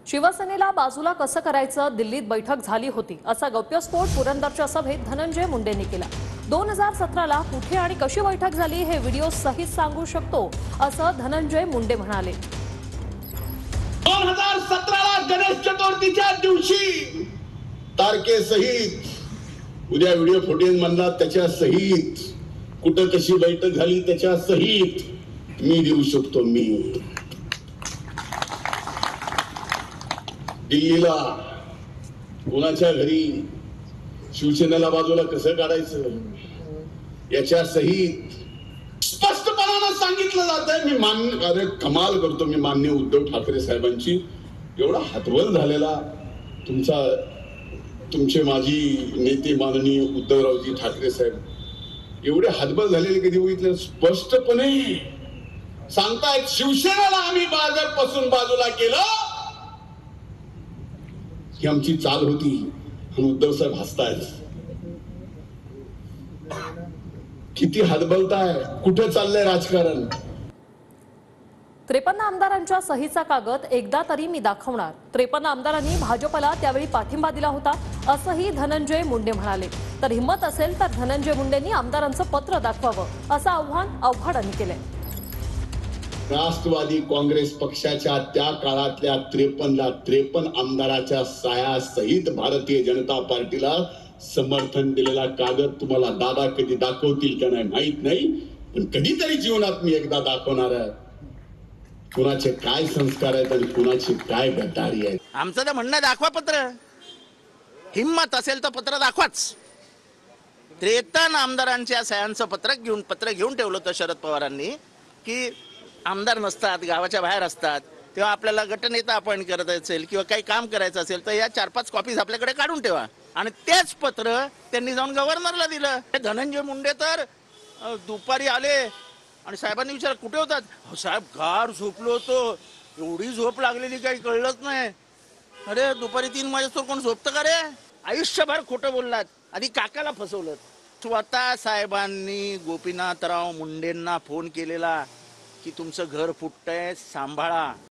शिवसेनेला बाजूला कसं करायचं दिल्लीत बैठक झाली होती असा गौप्यस्फोट पुरंदरच्या सभेत धनंजय मुंडेंनी केला। 2017ला कुठे आणि कशी बैठक झाली हे व्हिडिओ सहित सांगू शकतो असं धनंजय मुंडे म्हणाले। 2017ला गणेश चतुर्थीच्या दिवशी तारखेसहित उद्या व्हिडिओ फुटेज म्हणला त्याच्या सहित कुठं कशी बैठक झाली त्याच्या सहित मी देऊ शकतो। मी दिल्लीला कोणाच्या घरी शिवसेनेला बाजूला कसं काढायचं याच्या सहित स्पष्टपणाने सांगितलं जातंय। मी मान्य अरे कमाल करतो मी मान्य उद्धव ठाकरे साहेबांची एवढा हतबल झालेला तुमचे माजी नेते माननीय उद्धवरावजी ठाकरे साहेब एवढे हतबल झालेले कधी बघितलं। स्पष्टपणे सांगतायत शिवसेनेला आम्ही भाजपपासून बाजूला केलं ही आमची चाल होती आणि उद्धव साहेब हसतायत। किती हतबलताय कुठे चाललंय राजकारण। 53 आमदारांच्या सहीचा कागद एकदा तरी मी दाखवणार। 53 आमदारांनी भाजपला त्यावेळी पाठिंबा दिला होता असंही धनंजय मुंडे म्हणाले। तर हिम्मत असेल तर धनंजय मुंडेंनी आमदारांचं पत्र दाखवावं असं आव्हान आव्हाडांनी केलंय। राष्ट्रवादी काँग्रेस पक्षाच्या त्या काळातल्या 53 आमदाराच्या सह्या सहित भारतीय जनता पार्टीला समर्थन दिलेला कागद तुम्हाला दादा कधी दाखवतील का नाही माहित नाही, पण कधीतरी जीवनात मी एकदा दाखवणार आहे कुणाचे काय संस्कार आहेत आणि कुणाची काय गद्दारी आहे। आमचं तर म्हणणं दाखवा पत्र, हिम्मत असेल तर पत्र दाखवाच। 53 आमदारांच्या सह्यांचं पत्र घेऊन ठेवलं होतं शरद पवारांनी की आमदार नसतात गावाच्या बाहेर असतात तेव्हा आपल्याला गटनेता अपॉइंट करत असेल किंवा काही काम करायचं असेल तर या 4-5 कॉपीज आपल्याकडे काढून ठेवा। आणि तेच पत्र त्यांनी जाऊन गव्हर्नरला दिलं। धनंजय मुंडे तर दुपारी आले आणि साहेबांनी विचारलं कुठे होतात। साहेब गार झोपलो होतो, एवढी झोप लागलेली काही कळलंच नाही। अरे दुपारी 3 वाजेस्तोवर कोण झोपतं का रे। आयुष्यभर खोटं बोललात, आधी काकाला फसवलं। स्वतः साहेबांनी गोपीनाथराव मुंडेंना फोन केलेला की तुमचं घर फुटतंय सांभाळा।